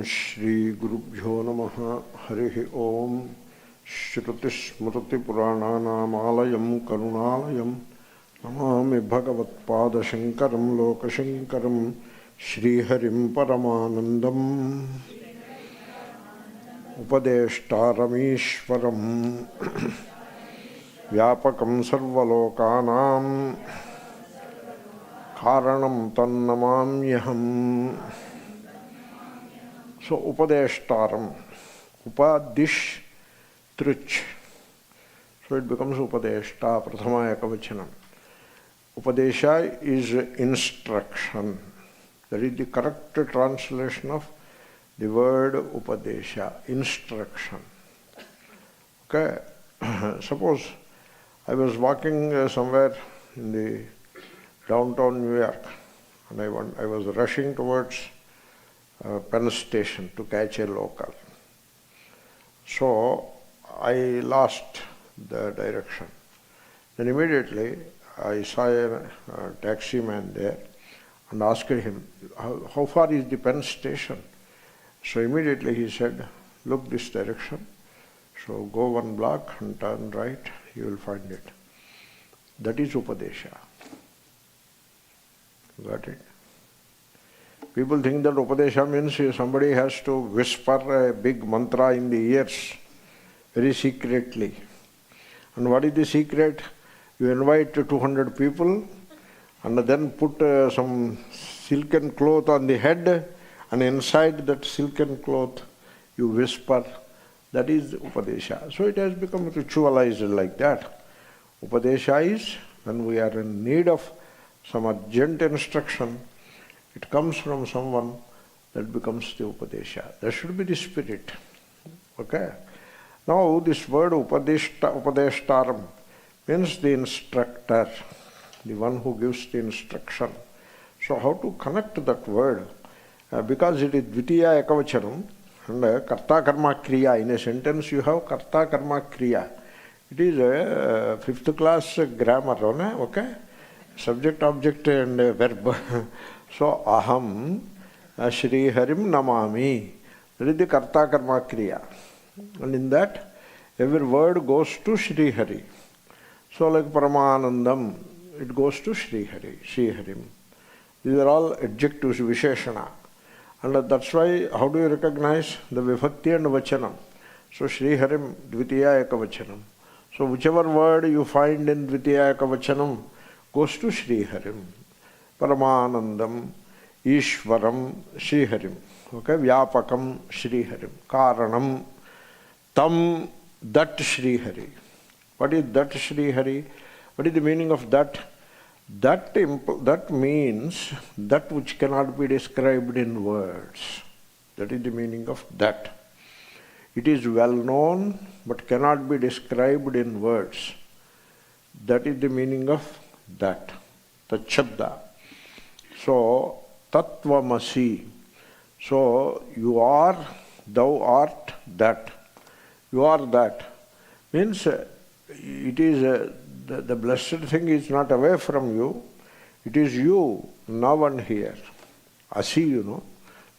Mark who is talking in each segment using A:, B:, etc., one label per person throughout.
A: Shri Gurubhyo Namaha Harihi Om Shruti Smriti Purananam Alayam Karunalayam Namami Bhagavat Pada Shankaram Loka Shankaram Shri Harim Paramanandam Upadeshtaramishwaram Vyapakam Sarvalokanam Karanam Tannamamyaham. So Upadeshtaram, Upadish Truch. So it becomes Upadeshta, Prathama Ekavachanam. Upadesha is instruction. That is the correct translation of the word Upadesha, instruction. Okay. Suppose I was walking somewhere in the downtown New York and I was rushing towards Penn Station to catch a local. So I lost the direction. Then immediately I saw a taxi man there and asked him, how far is the Penn Station? So immediately he said, look this direction. So go 1 block and turn right, you will find it. That is Upadesha. Got it? People think that Upadesha means somebody has to whisper a big mantra in the ears very secretly. And what is the secret? You invite 200 people and then put some silken cloth on the head, and inside that silken cloth you whisper. That is Upadesha. So it has become ritualized like that. Upadesha is when we are in need of some urgent instruction, it comes from someone, that becomes the Upadesha. That should be the spirit. Okay? Now this word Upadeshtaram means the instructor, the one who gives the instruction. So how to connect that word? Because it is Dvitiya Ekavachanam, and Karta Karma Kriya. In a sentence you have Karta Karma Kriya. It is a 5th class grammar, okay? Subject, object and verb. So, aham Shri Harim Namami. That is the Karta Karma Kriya. And in that, every word goes to Shri Hari. So like Paramanandam, it goes to Shri Hari, Shri Harim. These are all adjectives, Visheshana. And that's why, how do you recognize the Vibhakti and Vachanam? So Shri Harim, Dvitiya Ekavachanam. So whichever word you find in Dvitiya Ekavachanam goes to Shri Harim. Paramanandam, Ishwaram, Shri Harim. Okay, Vyapakam, Shri Harim. Karanam, Tam, that Shri Hari. What is that Shri Hari? What is the meaning of that? That means that which cannot be described in words. That is the meaning of that. It is well known but cannot be described in words. That is the meaning of that. Tachabda. So, Tattvamasi. So, you are, thou art that. You are that. Means it is the blessed thing is not away from you. It is you, now and here. Asi, you know.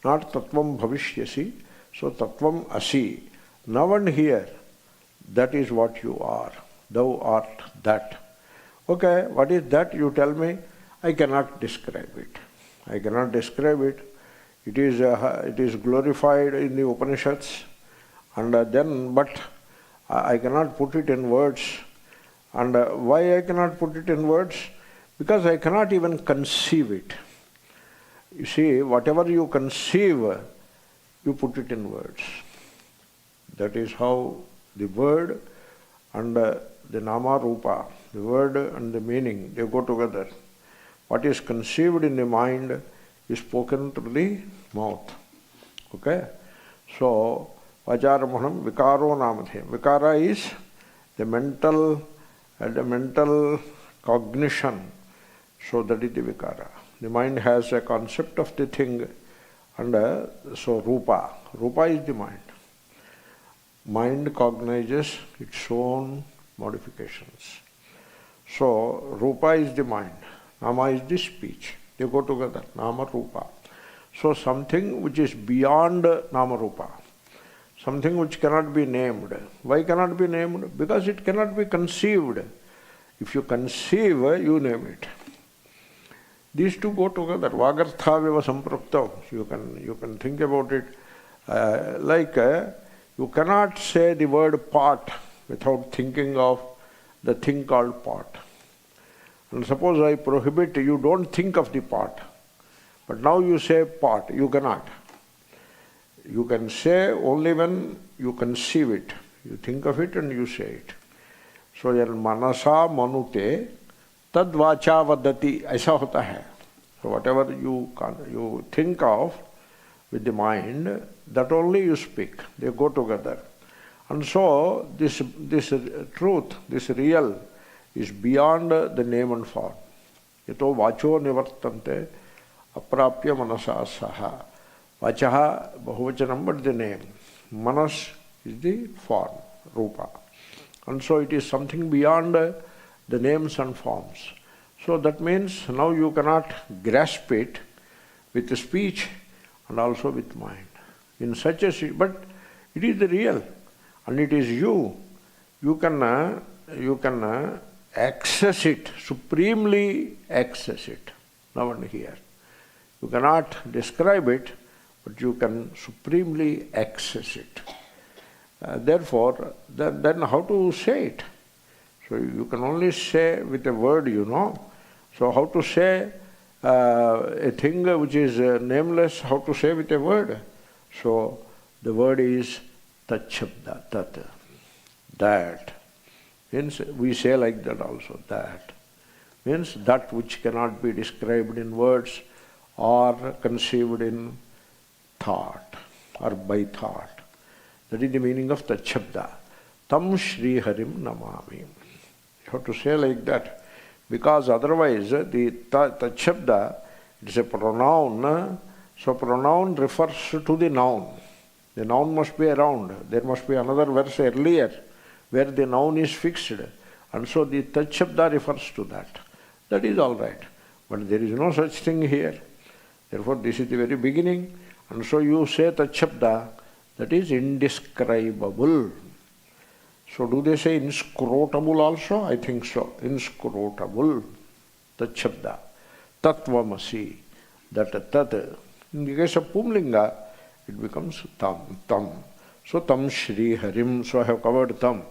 A: Not Tattvam Bhavishyasi. So, Tattvam Asi. Now and here. That is what you are. Thou art that. Okay, what is that? You tell me. I cannot describe it. I cannot describe it. It is glorified in the Upanishads, and but I cannot put it in words. And why I cannot put it in words? Because I cannot even conceive it. You see, whatever you conceive, you put it in words. That is how the word and the nama rupa, the word and the meaning, they go together. What is conceived in the mind is spoken through the mouth. Okay? So, Vacharamanam Vikaro Namadhyam. Vikara is the mental cognition. So that is the Vikara. The mind has a concept of the thing, and so Rupa. Rupa is the mind. Mind cognizes its own modifications. So, Rupa is the mind. Nama is the speech. They go together. Nama, Rupa. So something which is beyond Namarupa, something which cannot be named. Why cannot be named? Because it cannot be conceived. If you conceive, you name it. These two go together. Vagarthaviva samprukta. You can think about it you cannot say the word pot without thinking of the thing called pot. And suppose I prohibit, you don't think of the pot. But now you say pot, you cannot. You can say only when you conceive it. You think of it and you say it. So yar manasa manute tad vacha vadati, aisa hota hai. So whatever you think of with the mind, that only you speak. They go together. And so this truth, this real, is beyond the name and form. Yato vacho nivartante aprapya manasa saha. Vachaha bahuvachanam, but the name. Manas is the form, rupa. And so it is something beyond the names and forms. So that means now you cannot grasp it with speech and also with mind. In such a, but it is the real, and it is you. You can access it, supremely access it, now and here. You cannot describe it, but you can supremely access it. Therefore, then how to say it? So you can only say with a word, So how to say a thing which is nameless, how to say with a word? So the word is Tachabda, Tat. That. Means we say like that also, that. Means that which cannot be described in words or conceived in thought or by thought. That is the meaning of Tachabda. Tam Shri Harim Namami. You have to say like that. Because otherwise the Tachabda is a pronoun. So pronoun refers to the noun. The noun must be around. There must be another verse earlier where the noun is fixed. And so the Tachabda refers to that. That is all right. But there is no such thing here. Therefore this is the very beginning. And so you say Tachabda, that is indescribable. So do they say inscrutable also? I think so. Inscrutable. Tachabda. Tatvamasi. That tat. In the case of Pumlinga, it becomes tam. So tam Shri Harim. So I have covered tam.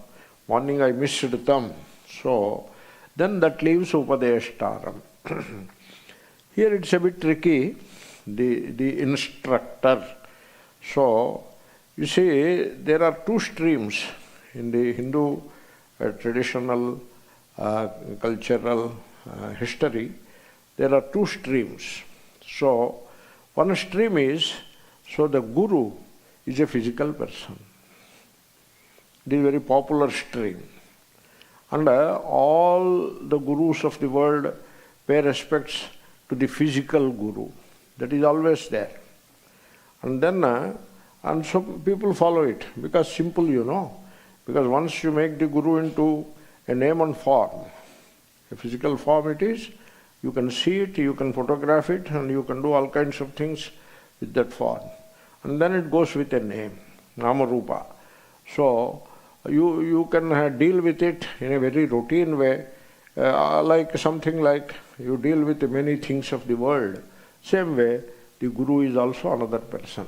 A: Morning I missed tam. So then that leaves Upadeshtaram. Here it's a bit tricky. The instructor. So you see, there are two streams in the Hindu traditional cultural history. There are two streams. So one stream is, so the guru is a physical person. It is a very popular stream. And all the gurus of the world pay respects to the physical guru. That is always there. And then, and so people follow it because simple, Because once you make the guru into a name and form, a physical form it is, you can see it, you can photograph it, and you can do all kinds of things with that form. And then it goes with a name, Namarupa. So you can deal with it in a very routine way, like something like you deal with many things of the world. Same way, the guru is also another person.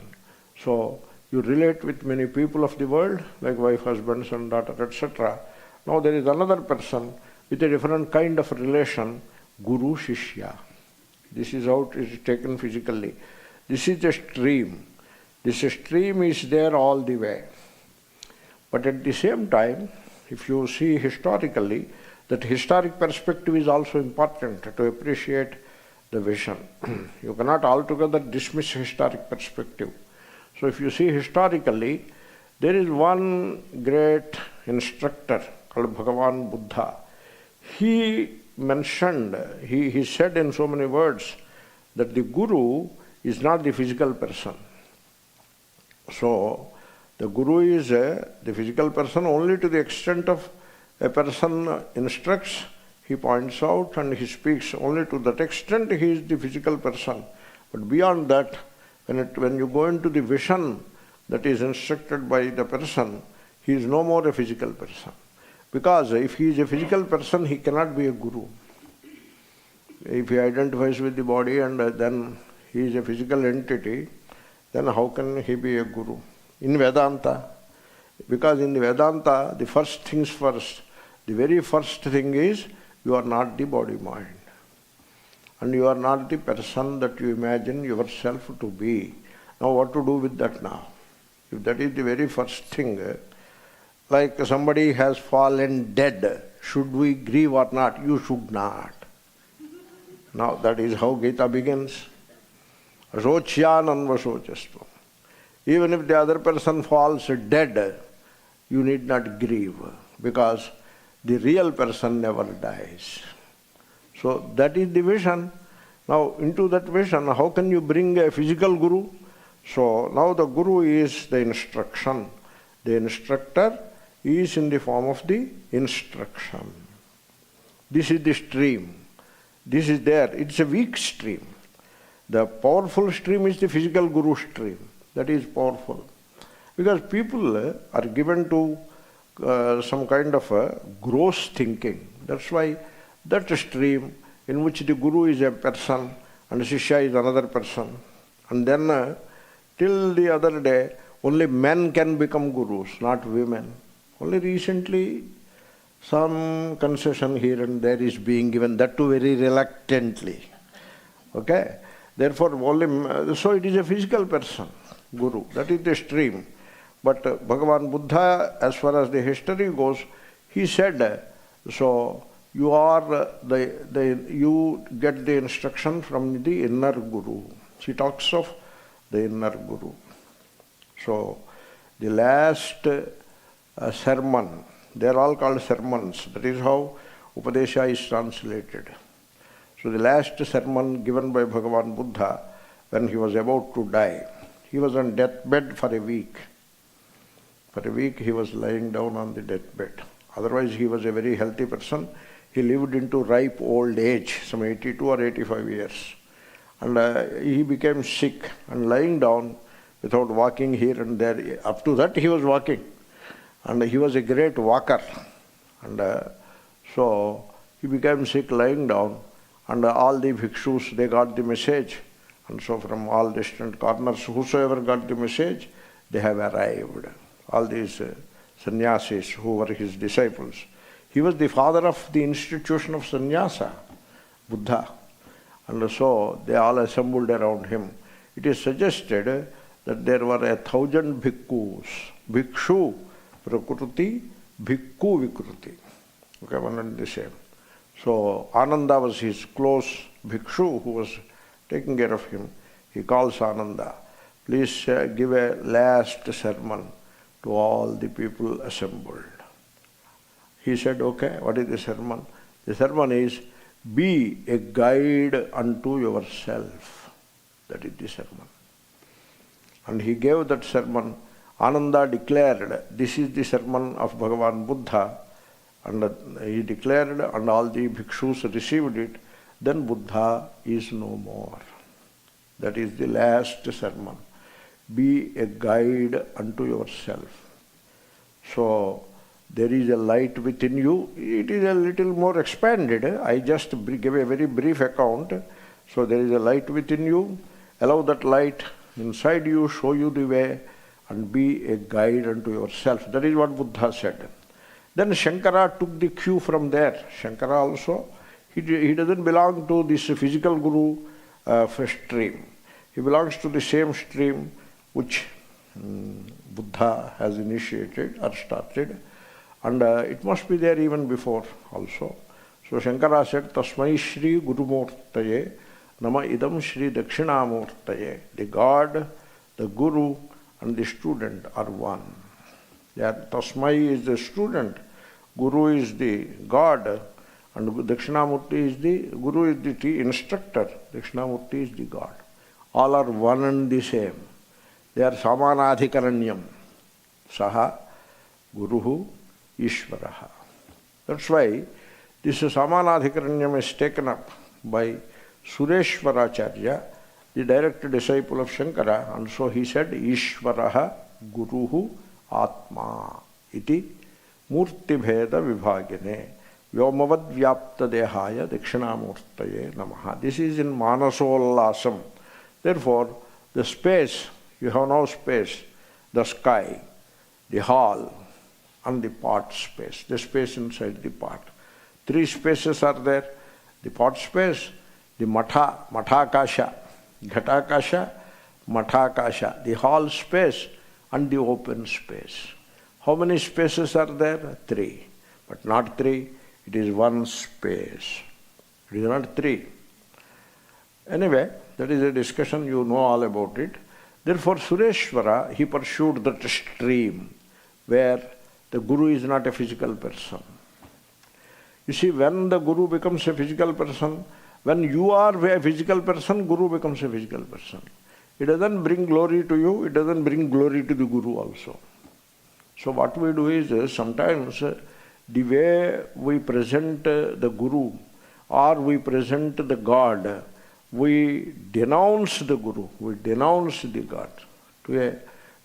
A: So you relate with many people of the world, like wife, husband, son, daughter, etc. Now there is another person with a different kind of relation, Guru Shishya. This is how it is taken physically. This is a stream. This stream is there all the way. But at the same time, if you see historically, that historic perspective is also important to appreciate the vision. You cannot altogether dismiss historic perspective. So if you see historically, there is one great instructor called Bhagavan Buddha. He mentioned, he said in so many words that the guru is not the physical person. So the guru is the physical person only to the extent of a person instructs, he points out and he speaks only to that extent he is the physical person. But beyond that, When you go into the vision that is instructed by the person, he is no more a physical person. Because if he is a physical person, he cannot be a guru. If he identifies with the body and then he is a physical entity, then how can he be a guru? In Vedanta, because in the Vedanta, the first things first, the very first thing is you are not the body-mind. And you are not the person that you imagine yourself to be. Now what to do with that now? If that is the very first thing, like somebody has fallen dead, should we grieve or not? You should not. Now that is how Gita begins. Asochyananva sochastva. Even if the other person falls dead, you need not grieve, because the real person never dies. So that is the vision. Now into that vision, how can you bring a physical guru? So now the guru is the instruction. The instructor is in the form of the instruction. This is the stream. This is there. It's a weak stream. The powerful stream is the physical guru stream. That is powerful. Because people are given to some kind of a gross thinking. That's why that stream in which the guru is a person and Shishya is another person. And then till the other day, only men can become gurus, not women. Only recently some concession here and there is being given, that too very reluctantly. Okay? Therefore, so it is a physical person, guru. That is the stream. But Bhagavan Buddha, as far as the history goes, he said, so you are you get the instruction from the inner guru. She talks of the inner guru. So the last sermon, they are all called sermons. That is how Upadesha is translated. So the last sermon given by Bhagavan Buddha, when he was about to die, he was on deathbed for a week. For a week he was lying down on the deathbed. Otherwise he was a very healthy person. He lived into ripe old age, some 82 or 85 years. And he became sick and lying down without walking here and there. Up to that he was walking. And he was a great walker. And so he became sick lying down. And all the bhikshus, they got the message. And so from all distant corners, whosoever got the message, they have arrived. All these sannyasis who were his disciples. He was the father of the institution of sannyasa, Buddha. And so they all assembled around him. It is suggested that there were 1,000 bhikkhus. Bhikshu, prakruti, bhikkhu vikruti. Okay, one and the same. So Ananda was his close bhikshu who was taking care of him. He calls Ananda, please give a last sermon to all the people assembled. He said, okay, what is the sermon? The sermon is, be a guide unto yourself. That is the sermon. And he gave that sermon. Ananda declared, this is the sermon of Bhagavan Buddha. And he declared, and all the bhikshus received it. Then Buddha is no more. That is the last sermon. Be a guide unto yourself. So there is a light within you. It is a little more expanded. I just gave a very brief account. So there is a light within you. Allow that light inside you, show you the way, and be a guide unto yourself. That is what Buddha said. Then Shankara took the cue from there. Shankara also, he doesn't belong to this physical guru stream. He belongs to the same stream which Buddha has initiated or started. And it must be there even before also. So Shankara said, Tasmai Shri Gurumurtaye Nama Idam Shri Dakshinamurtaye. The God, the Guru and the student are one. Tasmai is the student, Guru is the God, and Dakshinamurti is the Guru is the instructor, Dakshinamurti is the God. All are one and the same. They are Samanadhikaranyam. Saha Guruhu Ishvaraha. That's why this Samanadhikaranyam is taken up by Sureshwaracharya the direct disciple of Shankara, and so he said, Ishvaraha Guruhu Atma iti Murti Bheda Vibhagine Vyomavad Vyapta Dehaya Dakshinamurtaye Namaha. This is in Manasolasam. Therefore, the space, you have now space, the sky, the hall, and the pot space, the space inside the pot. Three spaces are there. The pot space, the mathakasha, ghatakasha, mathakasha, the hall space, and the open space. How many spaces are there? Three. But not three, it is one space. It is not three. Anyway, that is a discussion, you know all about it. Therefore, Sureshwara, he pursued that stream where the Guru is not a physical person. You see, when the Guru becomes a physical person, when you are a physical person, Guru becomes a physical person. It doesn't bring glory to you, it doesn't bring glory to the Guru also. So what we do is, sometimes the way we present the Guru or we present the God, we denounce the Guru, we denounce the God. To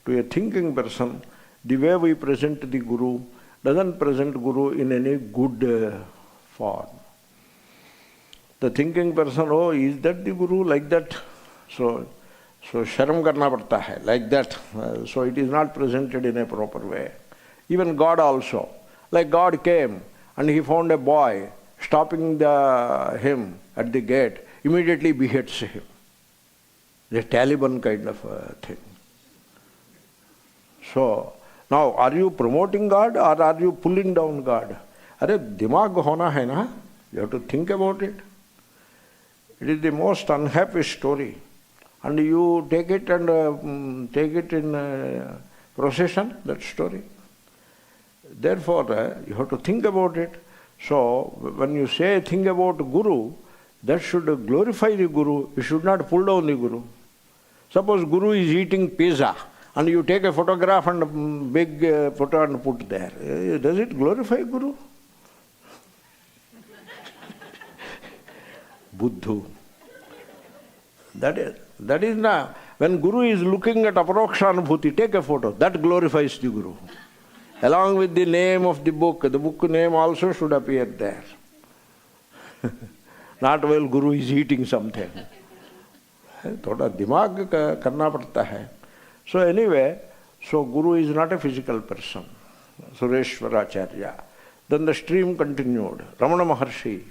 A: a thinking person, the way we present the Guru doesn't present Guru in any good form. The thinking person, oh, is that the Guru, like that? So sharam karna padta hai, like that. So it is not presented in a proper way. Even God also. Like God came and he found a boy stopping him at the gate, immediately beheads him. The Taliban kind of thing. So, now are you promoting God or are you pulling down God? Are dimag hona hai na? You have to think about it. It is the most unhappy story. And you take it and take it in procession, that story. Therefore, you have to think about it. So, when you say think about Guru, that should glorify the Guru. You should not pull down the Guru. Suppose Guru is eating pizza and you take a photograph and a big photo and put there. Does it glorify Guru? Buddhu. That is not. When Guru is looking at Aparokshanubhuti, take a photo. That glorifies the Guru. Along with the name of the book name also should appear there. Not while Guru is eating something. Thoda dimag karna padta hai. So anyway, so Guru is not a physical person. Sureshwaracharya. Then the stream continued. Ramana Maharshi,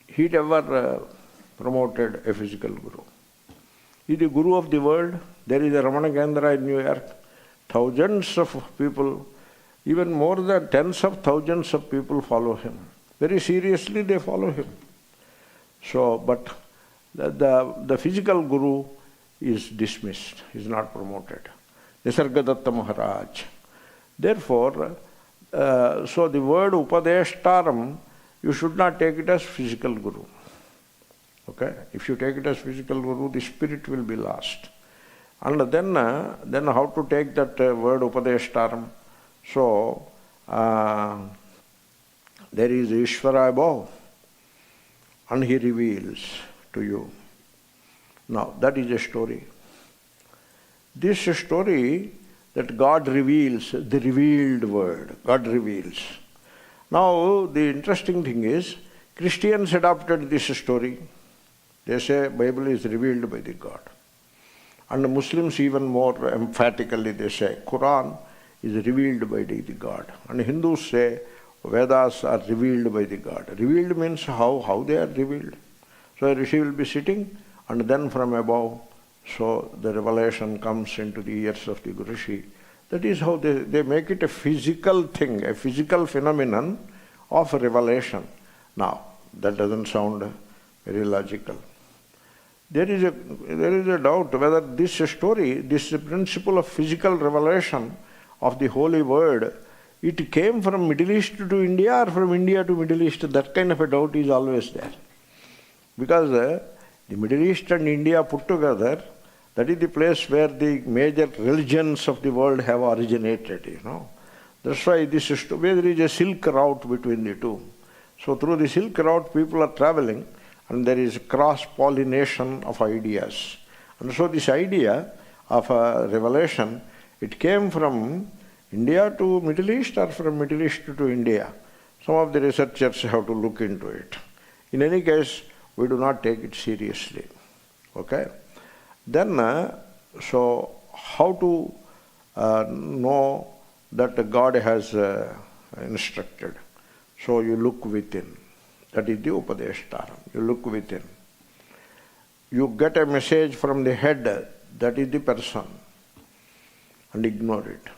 A: he never promoted a physical Guru. He is the Guru of the world. There is a Ramana Kendra in New York. Thousands of people, even more than tens of thousands of people follow him. Very seriously they follow him. So, but the physical Guru is dismissed, is not promoted. Nisargadatta Maharaj. Therefore, so the word Upadeshtaram, you should not take it as physical Guru. Okay? If you take it as physical Guru, the spirit will be lost. And then how to take that word Upadeshtaram? So, there is Ishvara above, and he reveals to you. Now, that is a story. This story that God reveals, the revealed word, God reveals. Now, the interesting thing is, Christians adopted this story. They say Bible is revealed by the God. And the Muslims even more emphatically they say Quran is revealed by the God. And Hindus say Vedas are revealed by the God. Revealed means how they are revealed. So a rishi will be sitting and then from above, so the revelation comes into the ears of the rishi. That is how they make it a physical thing, a physical phenomenon of revelation. Now, that doesn't sound very logical. There is a doubt whether this story, this principle of physical revelation of the holy word, it came from Middle East to India or from India to Middle East. That kind of a doubt is always there. Because the Middle East and India put together, that is the place where the major religions of the world have originated, you know. That's why there is a silk route between the two. So through the silk route people are traveling, and there is cross-pollination of ideas. And so this idea of a revelation, it came from India to Middle East or from Middle East to India. Some of the researchers have to look into it. In any case, we do not take it seriously. Okay? Then, so how to know that God has instructed? So you look within. That is the Upadeshtaram. You look within. You get a message from the head, that is the person, and ignore it.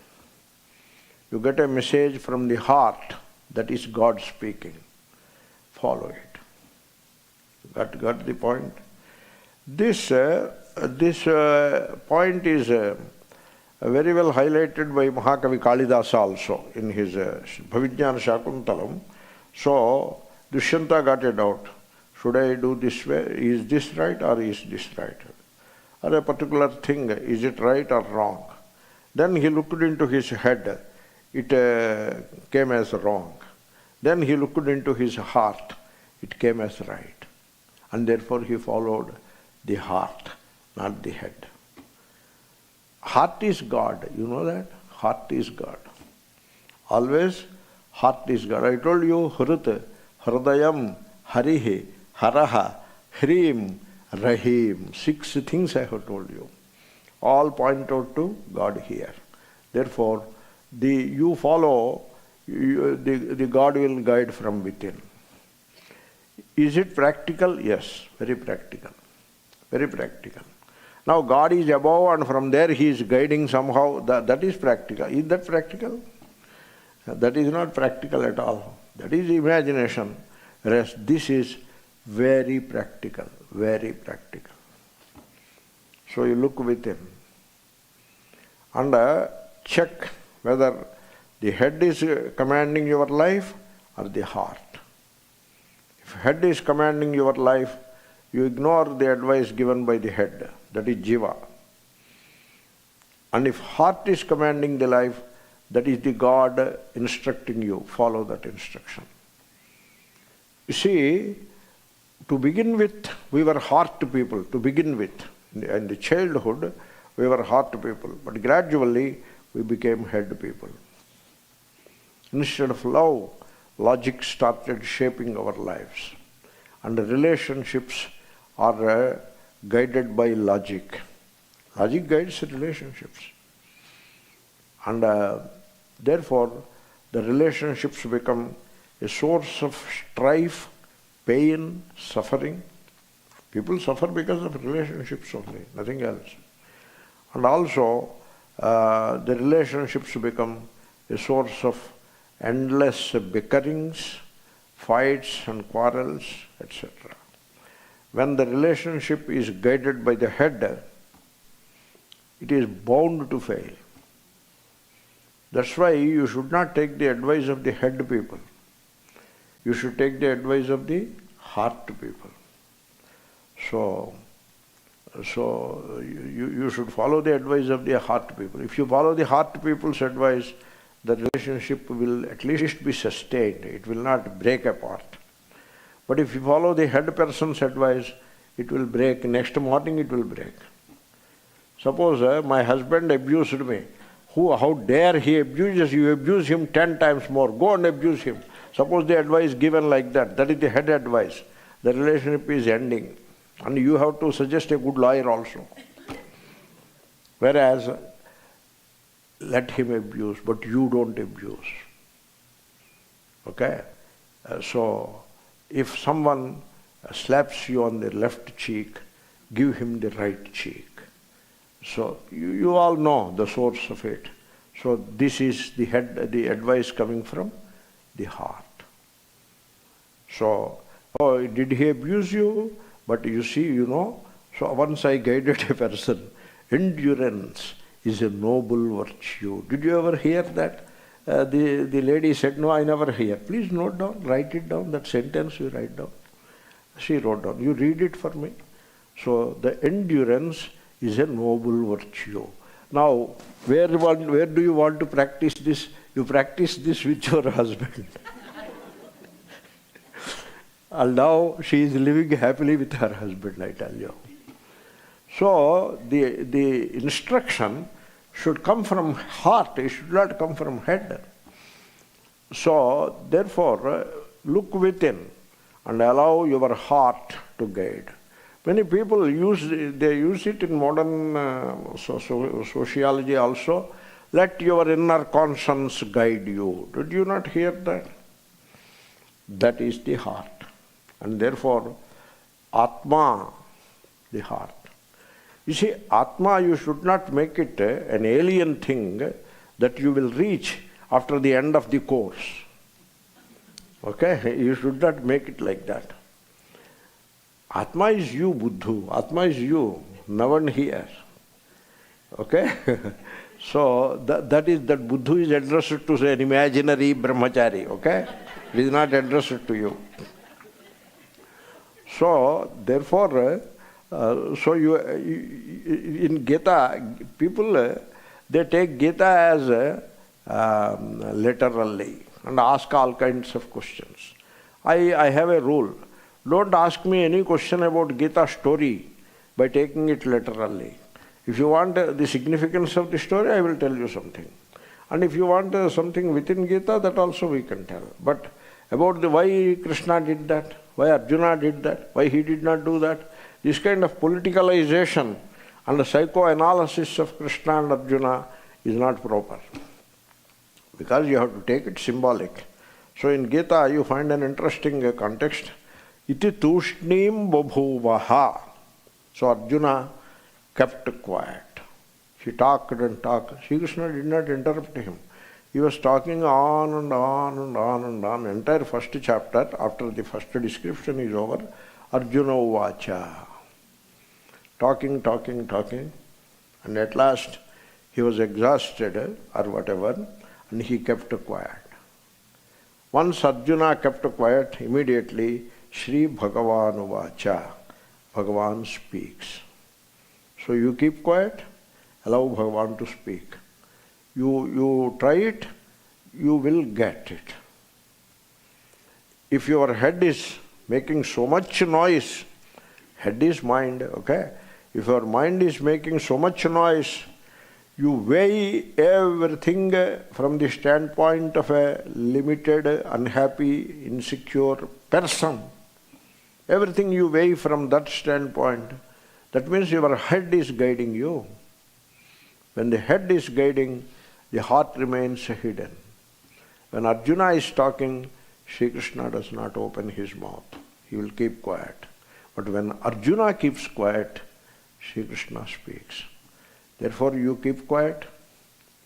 A: You get a message from the heart, that is God speaking. Follow it. Got the point? This point is very well highlighted by Mahakavi Kalidasa also in his Bhavijnana Shakuntalam. So Dushyanta got a doubt. Should I do this way? Is this right or is this right? Or a particular thing, is it right or wrong? Then he looked into his head. It came as wrong. Then he looked into his heart. It came as right. And therefore he followed the heart, not the head. Heart is God. You know that? Heart is God. Always heart is God. I told you, Hrut, Hridayam, Harihi, Haraha, Hrim, Rahim. 6 things I have told you. All point out to God here. Therefore, you follow, the God will guide from within. Is it practical? Yes, very practical. Very practical. Now God is above and from there He is guiding somehow. That is practical. Is that practical? That is not practical at all. That is imagination. Whereas this is very practical. Very practical. So you look within and check whether the head is commanding your life or the heart. If head is commanding your life, you ignore the advice given by the head, that is jiva. And if heart is commanding the life, that is the God instructing you, follow that instruction. You see, to begin with, we were heart people, to begin with. In the childhood, we were heart people, but gradually we became head people. Instead of love, logic started shaping our lives. And the relationships are guided by logic. Logic guides relationships. And therefore, the relationships become a source of strife, pain, suffering. People suffer because of relationships only, nothing else. And also, the relationships become a source of endless bickerings, fights and quarrels, etc. When the relationship is guided by the head, it is bound to fail. That's why you should not take the advice of the head people. You should take the advice of the heart people. So you should follow the advice of the heart people. If you follow the heart people's advice, the relationship will at least be sustained. It will not break apart. But if you follow the head person's advice, it will break. Next morning it will break. Suppose my husband abused me. How dare he abuses you? Abuse him 10 times more. Go and abuse him. Suppose the advice given like that. That is the head advice. The relationship is ending. And you have to suggest a good lawyer also. Whereas, let him abuse, but you don't abuse. Okay? So, if someone slaps you on the left cheek, give him the right cheek. So, you all know the source of it. So, this is the advice coming from the heart. So, oh, did he abuse you? But you see, so once I guided a person, endurance is a noble virtue. Did you ever hear that? The lady said, no, I never hear. Please note down, write it down, that sentence you write down. She wrote down, you read it for me. So the endurance is a noble virtue. Now, where do you want to practice this? You practice this with your husband. And now she is living happily with her husband, I tell you. So the instruction should come from heart, it should not come from head. So therefore, look within and allow your heart to guide. Many people use it in modern sociology also. Let your inner conscience guide you. Did you not hear that? That is the heart. And therefore, Atma, the heart. You see, Atma, you should not make it an alien thing that you will reach after the end of the course. Okay? You should not make it like that. Atma is you, Buddhu. Atma is you, now and here. Okay? So that Buddhu is addressed to an imaginary brahmachari. Okay? It is not addressed to you. So therefore, in Gita, people they take Gita as literally and ask all kinds of questions. I have a rule. Don't ask me any question about Gita story by taking it literally. If you want the significance of the story, I will tell you something. And if you want something within Gita, that also we can tell. But about the why Krishna did that, why Arjuna did that, why he did not do that, this kind of politicalization and the psychoanalysis of Krishna and Arjuna is not proper. Because you have to take it symbolic. So in Gita you find an interesting context. Iti tushnim babhuvaha. So Arjuna kept quiet. He talked and talked. Sri Krishna did not interrupt him. He was talking on and on and on and on. Entire first chapter, after the first description is over, Arjuna uvacha. Talking, and at last he was exhausted or whatever, and he kept quiet. Once Arjuna kept quiet, immediately Shri Bhagavan uvacha. Bhagavan speaks. So you keep quiet, allow Bhagavan to speak. You try it, you will get it. If your head is making so much noise, head is mind, okay? If your mind is making so much noise, you weigh everything from the standpoint of a limited, unhappy, insecure person. Everything you weigh from that standpoint. That means your head is guiding you. When the head is guiding, the heart remains hidden. When Arjuna is talking, Sri Krishna does not open his mouth. He will keep quiet. But when Arjuna keeps quiet, Sri Krishna speaks. Therefore you keep quiet,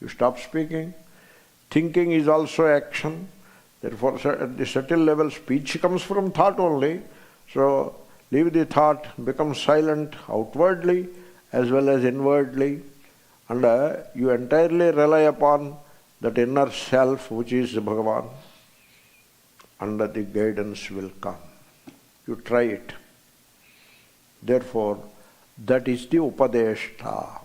A: you stop speaking. Thinking is also action. Therefore at the subtle level speech comes from thought only. So leave the thought, become silent outwardly as well as inwardly. And you entirely rely upon that inner self which is Bhagavan. And the guidance will come. You try it. Therefore, that is the Upadeshta.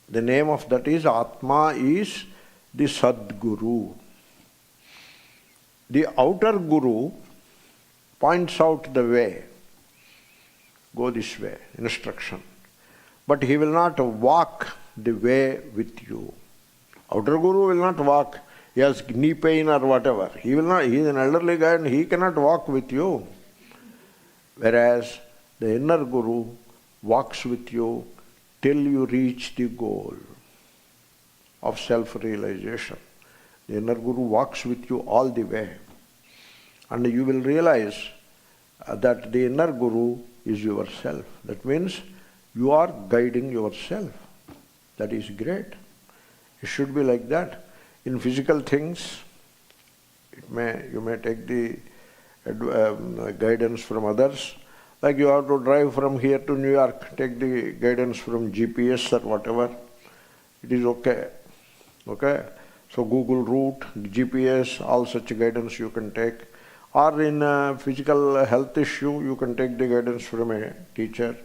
A: The name of that is Atma is the Sadguru. The outer Guru points out the way. Go this way, instruction. But he will not walk the way with you. Outer Guru will not walk. He has knee pain or whatever. He will not. He is an elderly guy and he cannot walk with you. Whereas the inner Guru walks with you till you reach the goal of self-realization. The inner Guru walks with you all the way. And you will realize that the inner Guru is yourself. That means you are guiding yourself. That is great. It should be like that. In physical things, you may take the guidance from others. Like you have to drive from here to New York, take the guidance from GPS or whatever. It is okay. Okay? So Google route, GPS, all such guidance you can take. Or in a physical health issue, you can take the guidance from a teacher,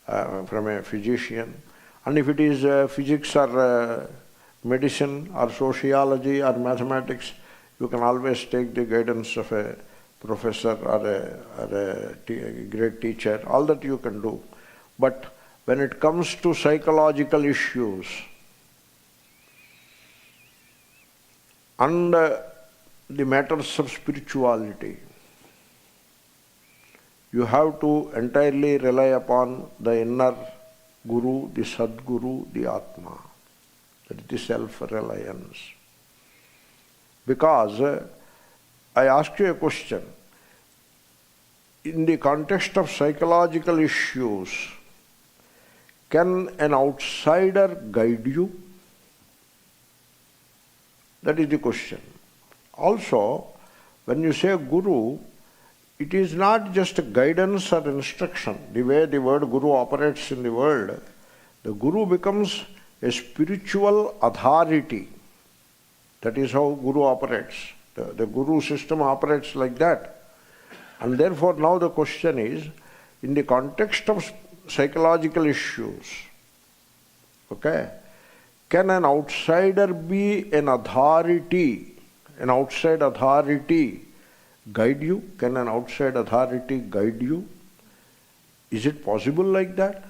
A: from a physician. And if it is physics or medicine or sociology or mathematics, you can always take the guidance of a professor or a great teacher, all that you can do. But when it comes to psychological issues and the matters of spirituality, you have to entirely rely upon the inner Guru, the Sadguru, the Atma. That is the self-reliance. Because I asked you a question. In the context of psychological issues, can an outsider guide you? That is the question. Also, when you say Guru, it is not just guidance or instruction. The way the word Guru operates in the world, the Guru becomes a spiritual authority. That is how Guru operates. The Guru system operates like that. And therefore now the question is, in the context of psychological issues, okay, can an outsider be an authority, an outside authority guide you? Can an outside authority guide you? Is it possible like that?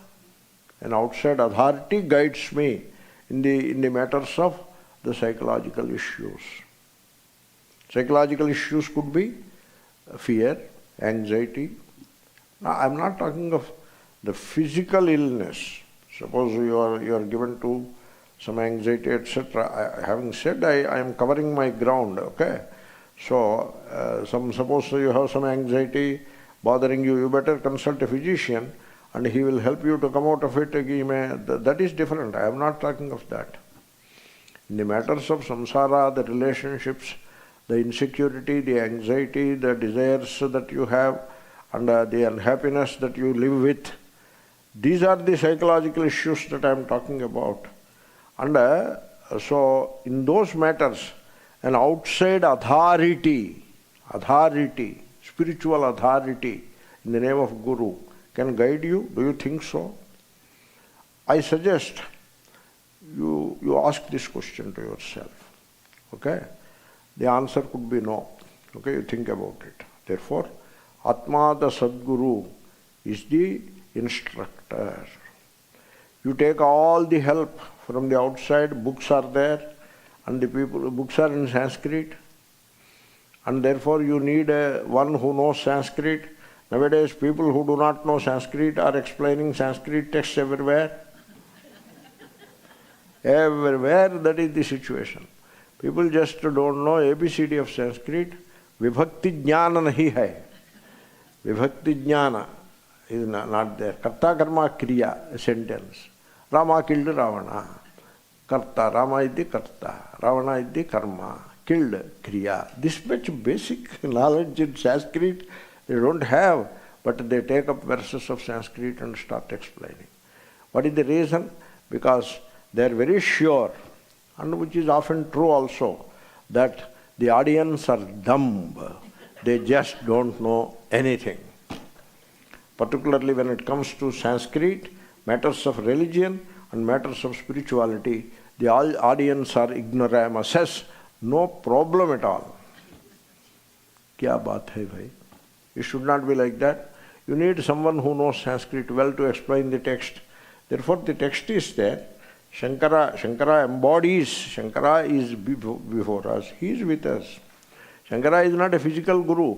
A: An outside authority guides me in the matters of the psychological issues. Psychological issues could be fear, anxiety. Now, I am not talking of the physical illness. Suppose you are given to some anxiety, etc. Having said, I am covering my ground, okay? So, suppose you have some anxiety bothering you, you better consult a physician and he will help you to come out of it. That is different. I am not talking of that. In the matters of samsara, the relationships, the insecurity, the anxiety, the desires that you have, and the unhappiness that you live with, these are the psychological issues that I am talking about. And so, in those matters, an outside authority, spiritual authority, in the name of Guru, can guide you. Do you think so? I suggest you ask this question to yourself. Okay? The answer could be no. Okay, you think about it. Therefore, Atma, the Sadguru, is the instructor. You take all the help from the outside, books are there, and books are in Sanskrit, and therefore you need one who knows Sanskrit. Nowadays, people who do not know Sanskrit are explaining Sanskrit texts everywhere. Everywhere, that is the situation. People just don't know ABCD of Sanskrit. Vibhakti jnana nahi hai. Vibhakti jnana is not there. Karta karma kriya, a sentence. Rama killed Ravana. Karta, Rama is the karta. Ravana is the karma. Killed kriya. This much basic knowledge in Sanskrit they don't have, but they take up verses of Sanskrit and start explaining. What is the reason? Because they are very sure, and which is often true also, that the audience are dumb. They just don't know anything. Particularly when it comes to Sanskrit, matters of religion and matters of spirituality, the audience are ignoramuses. No problem at all. Kya baat hai bhai? It should not be like that. You need someone who knows Sanskrit well to explain the text. Therefore, the text is there. Shankara embodies. Shankara is before us. He is with us. Shankara is not a physical guru.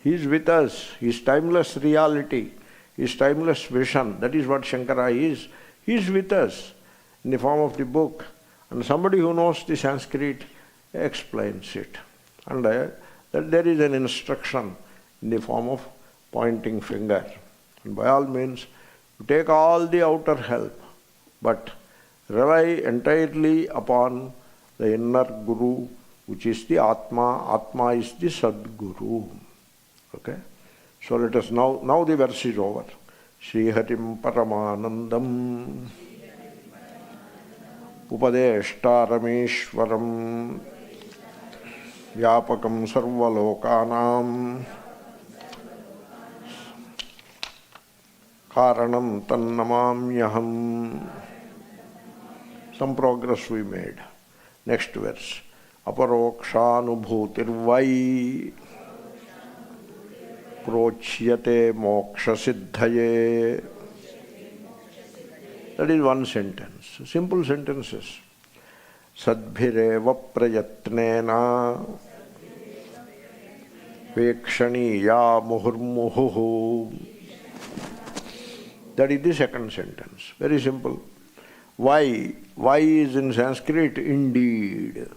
A: He is with us. He is timeless reality. He is timeless vision. That is what Shankara is. He is with us in the form of the book. And somebody who knows the Sanskrit explains it. And that there is an instruction in the form of pointing finger. And by all means, you take all the outer help, but rely entirely upon the inner Guru, which is the Atma. Atma is the Sadguru. Okay? So let us now the verse is over. Sri Harim Paramanandam Upadeshtarameshwaram Vyapakam Sarvalokanam Karanam Tannamamyaham. Some progress we made. Next verse. Aparokshanubhuti vai Prochyate moksha siddhaye. That is one sentence. Simple sentences. Sadbhireva prayatnena vekshaniya muhurmuhu. That is the second sentence. Very simple. Why? Why is in Sanskrit indeed.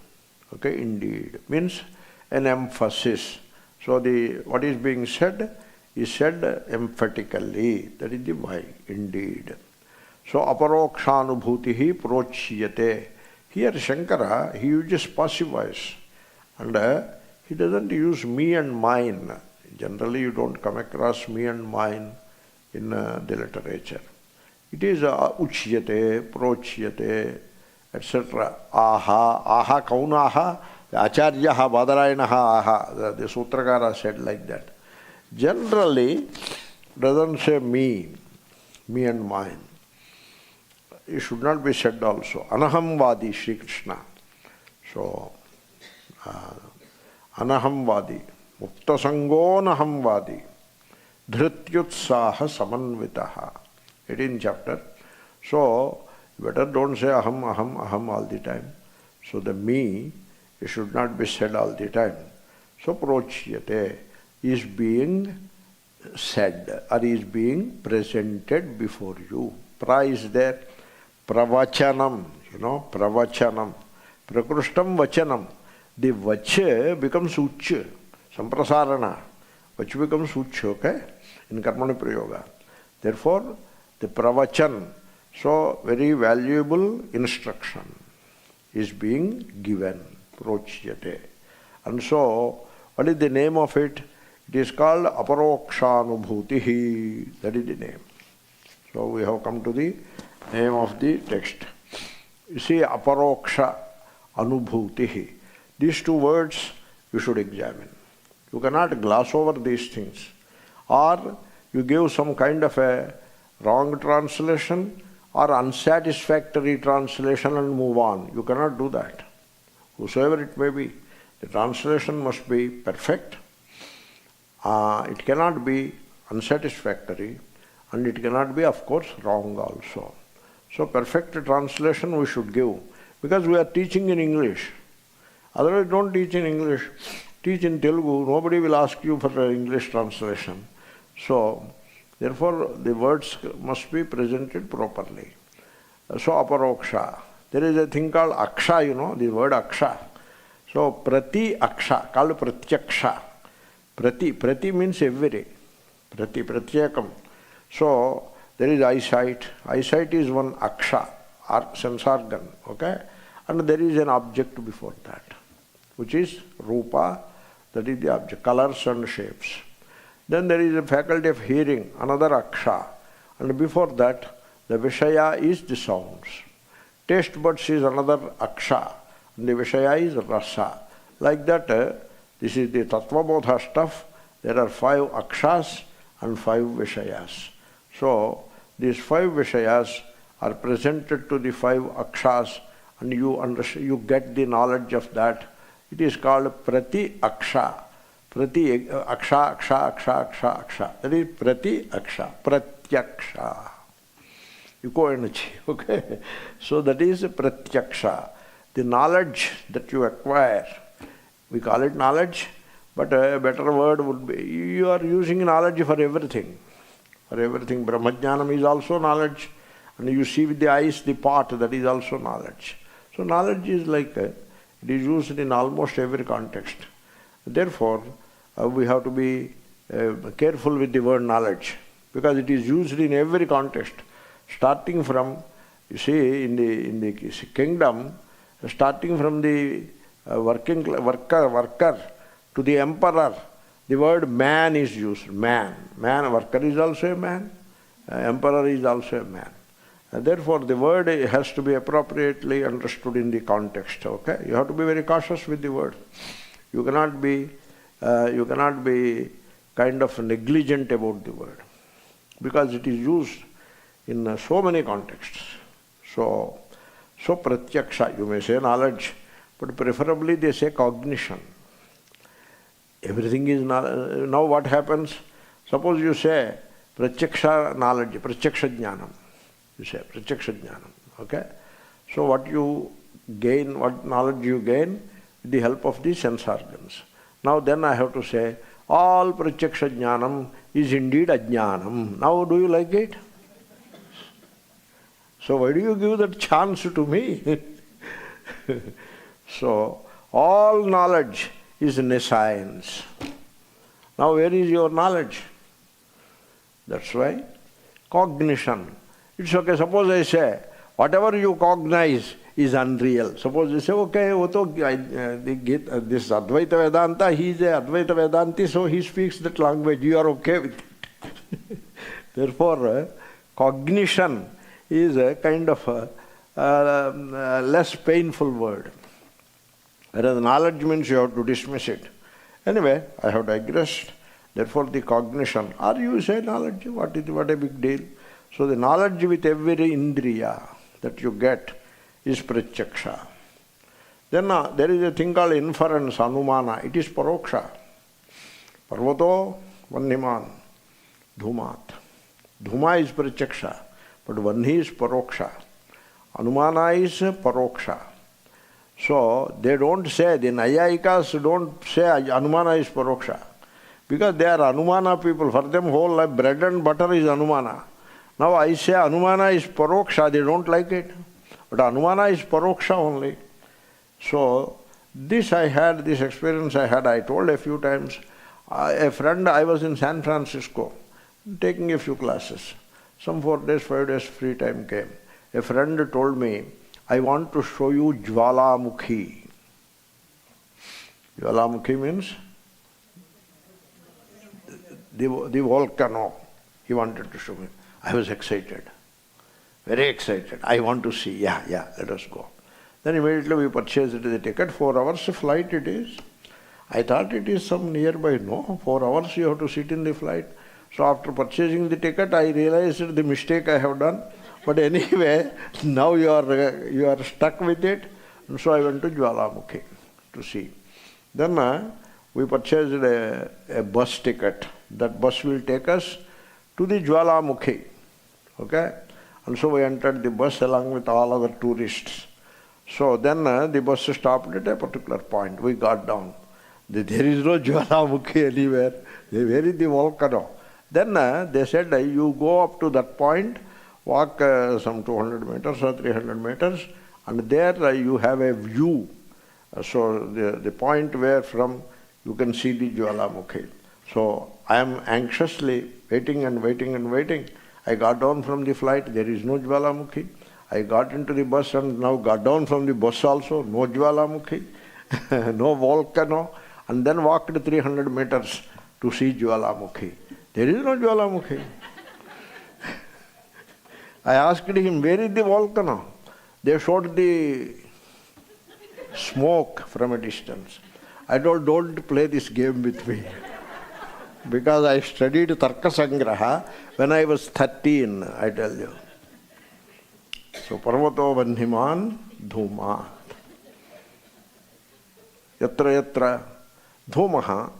A: Okay, indeed. Means an emphasis. So what is being said is said emphatically. That is the why, indeed. So Aparokshanubhuti prochyate. Here Shankara, he uses passive voice. And he doesn't use me and mine. Generally you don't come across me and mine in the literature. It is uchyate, prochyate, etc. Aha, aha, kaun aha, acharyaha, badarayanaha, aha. The Sutrakara said like that. Generally, doesn't say me and mine. It should not be said also. Anahamvadi, Sri Krishna. So, anahamvadi, muktasango nahamvadi, dhrityutsaha samanvitaha. 18th chapter. So, better don't say aham, aham, aham all the time. So the me, it should not be said all the time. So prochyate is being said or is being presented before you. Pra is there. Pravachanam, pravachanam. Prakrishtam vachanam. The vacha becomes ucha. Samprasarana. Vacha becomes ucha, okay? In karmani prayoga. Therefore, the pravachan, so very valuable instruction, is being given. Prochyate. And so, what is the name of it? It is called Aparokshanubhuti. That is the name. So we have come to the name of the text. You see, Aparoksha Anubhuti. These two words you should examine. You cannot gloss over these things. Or you give some kind of a wrong translation or unsatisfactory translation and move on. You cannot do that. Whosoever it may be, the translation must be perfect. It cannot be unsatisfactory, and it cannot be, of course, wrong also. So perfect translation we should give, because we are teaching in English. Otherwise don't teach in English. Teach in Telugu. Nobody will ask you for an English translation. So therefore the words must be presented properly. So aparoksha. There is a thing called aksha, the word aksha. So prati aksha, called pratyaksha. Prati means every. Pratyakam. So there is eyesight. Eyesight is one aksha, sense organ, okay? And there is an object before that, which is rupa, that is the object, colors and shapes. Then there is a faculty of hearing, another aksha. And before that, the vishaya is the sounds. Taste buds is another aksha, and the vishaya is rasa. Like that, this is the tattvabodha stuff. There are 5 akshas and 5 vishayas. So these 5 vishayas are presented to the 5 akshas, and you get the knowledge of that. It is called prati aksha. Prati aksha, aksha, aksha, aksha, aksha. That is prati aksha, pratyaksha. Eco energy, okay? So that is pratyaksha. The knowledge that you acquire, we call it knowledge, but a better word would be, you are using knowledge for everything. For everything. Brahmajnanam is also knowledge. And you see with the eyes the pot, that is also knowledge. So knowledge is like, it is used in almost every context. Therefore, we have to be careful with the word knowledge, because it is used in every context. Starting from, you see, in the kingdom, starting from the worker to the emperor, the word man is used. Man, worker is also a man. Emperor is also a man. Therefore, the word has to be appropriately understood in the context. Okay, you have to be very cautious with the word. You cannot be kind of negligent about the word, because it is used in so many contexts. So pratyaksha, you may say knowledge, but preferably they say cognition. Everything is now what happens? Suppose you say pratyaksha knowledge, pratyaksha jnanam. You say pratyaksha jnanam. Okay? So what you gain, what knowledge you gain with the help of the sense organs. Now then I have to say, all pratyaksha jnanam is indeed ajnanam. Now do you like it? So why do you give that chance to me? So all knowledge is nescience. Now where is your knowledge? That's why cognition. It's okay. Suppose I say, whatever you cognize is unreal. Suppose you say, okay, this Advaita Vedanta, he is a Advaita Vedanti, so he speaks that language. You are okay with it. Therefore, cognition is a kind of a less painful word. Whereas knowledge means you have to dismiss it. Anyway, I have digressed. Therefore, the cognition, or you say knowledge, what a big deal. So the knowledge with every indriya that you get is pratyaksha. Then there is a thing called inference, anumana. It is paroksha. Parvato vanniman, dhumat. Dhuma is pratyaksha, but vanni is paroksha. Anumana is paroksha. So they don't say, the Nayayikas don't say anumana is paroksha. Because they are anumana people. For them whole life bread and butter is anumana. Now I say anumana is paroksha, they don't like it. But anumana is paroksha only. So this experience I had, I told a few times. A friend, I was in San Francisco, taking a few classes. Some 4 days, 5 days free time came. A friend told me, I want to show you Jwalamukhi. Jwalamukhi means the volcano. He wanted to show me. I was excited. Very excited. I want to see. Yeah, let us go. Then immediately we purchased the ticket. 4 hours flight it is. I thought it is some nearby. No, 4 hours you have to sit in the flight. So after purchasing the ticket, I realized the mistake I have done. But anyway, now you are stuck with it. And so I went to Jwalamukhi to see. Then we purchased a bus ticket. That bus will take us to the Jwalamukhi. Okay? And so we entered the bus along with all other tourists. So then the bus stopped at a particular point. We got down. There is no Jwalamukhi anywhere. Where is the volcano? Then they said, you go up to that point, walk some 200 meters or 300 meters, and there you have a view. So the point where from you can see the Jwalamukhi. So I am anxiously waiting and waiting and waiting. I got down from the flight, there is no Jwalamukhi. I got into the bus and now got down from the bus also, no Jwalamukhi, no volcano, and then walked 300 meters to see Jwalamukhi. There is no Jwalamukhi. I asked him, where is the volcano? They showed the smoke from a distance. I told, don't play this game with me. Because I studied Tarka Sangraha when I was 13, I tell you. So, Parvato Vandhiman Dhuma. Yatra yatra dhumaha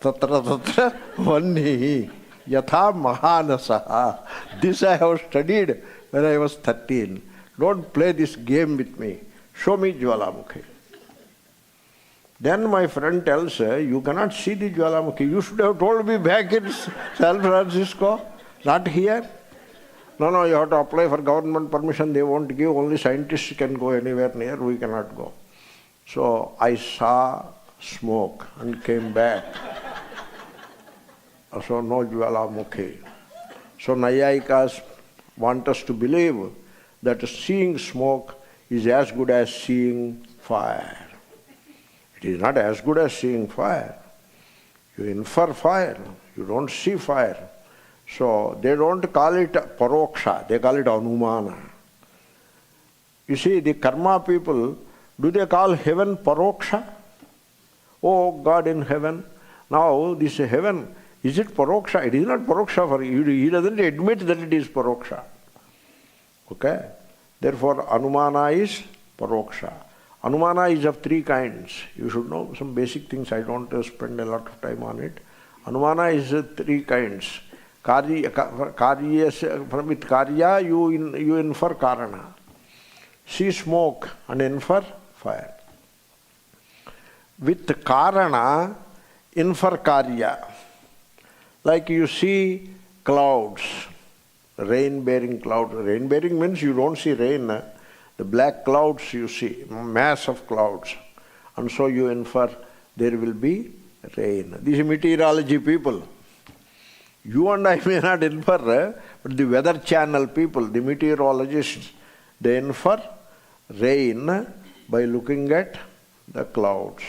A: tatra tatra vannihi yatha mahanasaha. This I have studied when I was 13. Don't play this game with me. Show me Jwalamukhi. Then my friend tells her, you cannot see the Jwalamukhi. You should have told me back in San Francisco, not here. No, you have to apply for government permission. They won't give. Only scientists can go anywhere near. We cannot go. So I saw smoke and came back. So no Jwalamukhi. So Nayayikas want us to believe that seeing smoke is as good as seeing fire. It is not as good as seeing fire. You infer fire. You don't see fire. So they don't call it paroksha. They call it anumana. You see, the karma people, do they call heaven paroksha? Oh, God in heaven. Now, this heaven, is it paroksha? It is not paroksha for you. He doesn't admit that it is paroksha. Okay? Therefore, anumana is paroksha. Anumana is of 3 kinds. You should know some basic things. I don't spend a lot of time on it. Anumana is three kinds. With karya you infer karana. See smoke and infer fire. With karana, infer karya. Like you see clouds, rain-bearing clouds. Rain-bearing means you don't see rain. The black clouds you see, mass of clouds. And so you infer there will be rain. These are meteorology people. You and I may not infer, but the weather channel people, the meteorologists, they infer rain by looking at the clouds.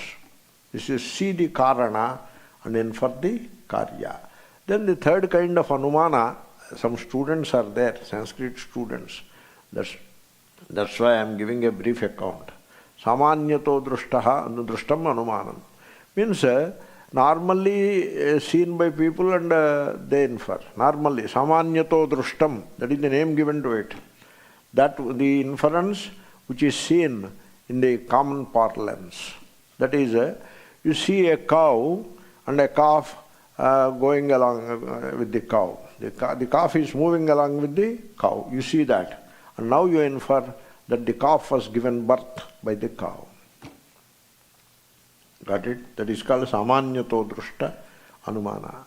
A: This is see the karana and infer the karya. Then the third kind of anumana, some students are there, Sanskrit students. That's why I am giving a brief account. Samanyato drushtaha drustam anumanam. Means normally seen by people and they infer. Normally, samanyato drushtam, that is the name given to it. That the inference which is seen in the common parlance. That is, you see a cow and a calf going along with the cow. The calf is moving along with the cow. You see that. And now you infer that the calf was given birth by the cow. Got it? That is called samanyato drushta anumana.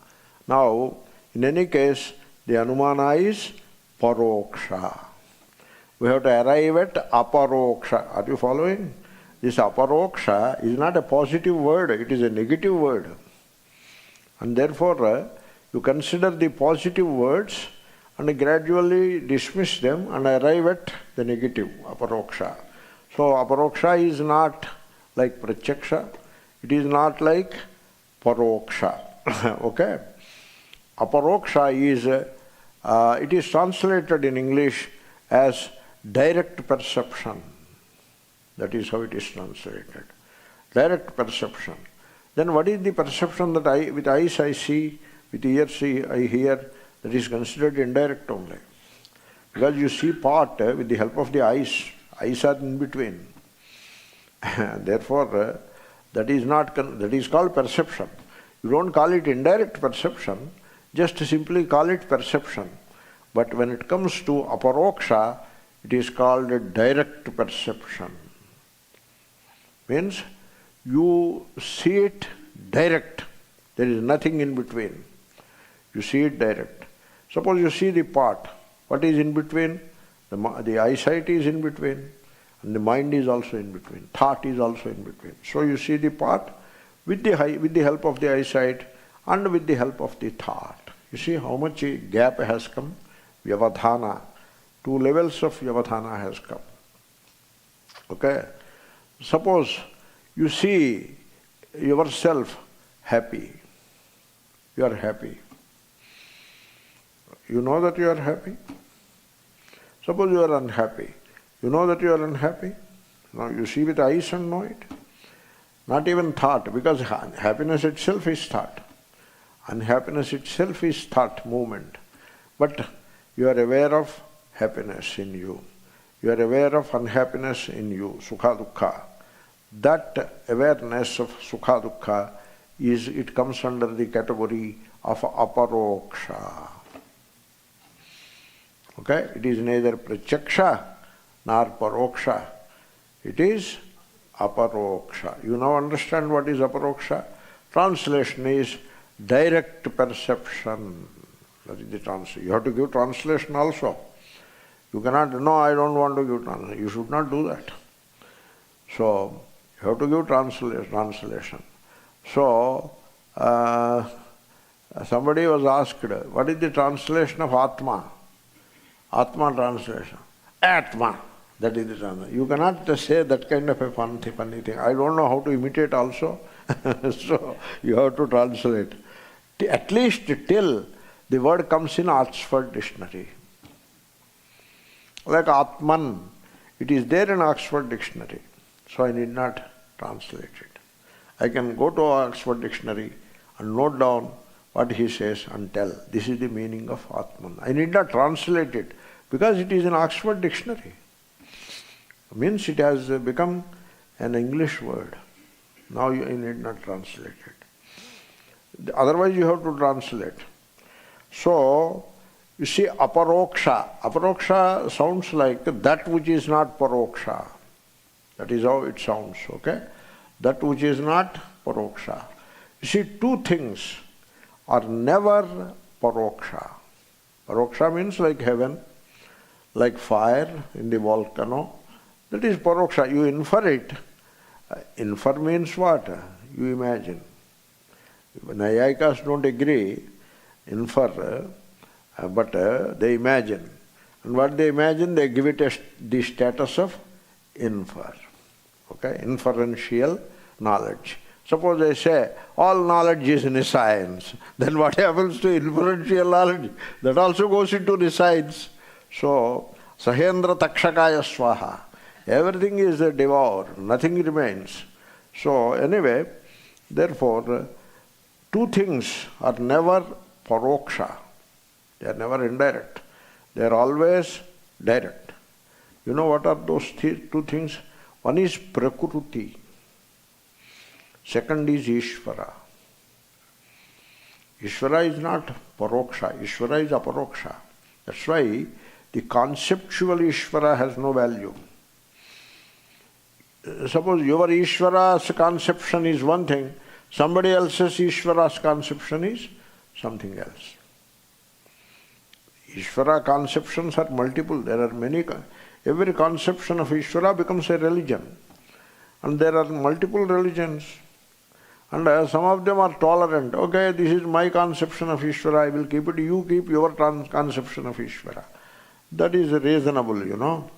A: Now, in any case, the anumana is paroksha. We have to arrive at aparoksha. Are you following? This aparoksha is not a positive word, it is a negative word. And therefore, you consider the positive words and gradually dismiss them and arrive at the negative, aparoksha. So, aparoksha is not like pratyaksha, it is not like paroksha. Okay? Aparoksha is, it is translated in English as direct perception. That is how it is translated. Direct perception. Then what is the perception that with eyes I see, with ears I hear, that is considered indirect only. Because you see part with the help of the eyes. Eyes are in between. Therefore, that is called perception. You don't call it indirect perception, just simply call it perception. But when it comes to aparoksha, it is called a direct perception. Means you see it direct. There is nothing in between. You see it direct. Suppose you see the part. What is in between? The eyesight is in between. And the mind is also in between. Thought is also in between. So you see the part with the help of the eyesight and with the help of the thought. You see how much gap has come? Vyavadhana. 2 levels of vyavadhana has come. Okay? Suppose you see yourself happy. You are happy. You know that you are happy? Suppose you are unhappy. You know that you are unhappy? Now you see with eyes and know it. Not even thought, because happiness itself is thought. Unhappiness itself is thought, movement. But you are aware of happiness in you. You are aware of unhappiness in you, sukha dukkha. That awareness of sukha dukkha it comes under the category of aparoksha. Okay? It is neither pratyaksha nor paroksha. It is aparoksha. You now understand what is aparoksha? Translation is direct perception. That is the translation. You have to give translation also. You cannot, no, I don't want to give translation. You should not do that. So, you have to give translation. So, somebody was asked, what is the translation of Atma? Atma translation. Atma. That is the translation. You cannot say that kind of a funny thing. I don't know how to imitate also. So, you have to translate. At least till the word comes in Oxford Dictionary. Like Atman, it is there in Oxford Dictionary. So I need not translate it. I can go to Oxford Dictionary and note down what he says and tell. This is the meaning of Atman. I need not translate it because it is in Oxford Dictionary. It means it has become an English word. Now you need not translate it. Otherwise you have to translate. So, you see, aparoksha. Aparoksha sounds like that which is not paroksha. That is how it sounds, okay? That which is not paroksha. You see, two things are never paroksha. Paroksha means like heaven, like fire in the volcano. That is paroksha. You infer it. Infer means what? You imagine. Nayayikas don't agree, infer, but they imagine. And what they imagine, they give it the status of infer. Okay? Inferential knowledge. Suppose they say, all knowledge is nescience. Then what happens to inferential knowledge? That also goes into nescience. So, Sahendra Takshakaya Swaha. Everything is devoured. Nothing remains. So, anyway, therefore, two things are never paroksha. They are never indirect. They are always direct. You know what are those two things? One is Prakruti. Second is Ishvara. Ishvara is not paroksha. Ishvara is aparoksha. That's why the conceptual Ishvara has no value. Suppose your Ishvara's conception is one thing, somebody else's Ishvara's conception is something else. Ishvara conceptions are multiple. There are many. Every conception of Ishvara becomes a religion. And there are multiple religions. And some of them are tolerant. Okay, this is my conception of Ishvara, I will keep it. You keep your conception of Ishvara. That is reasonable, you know.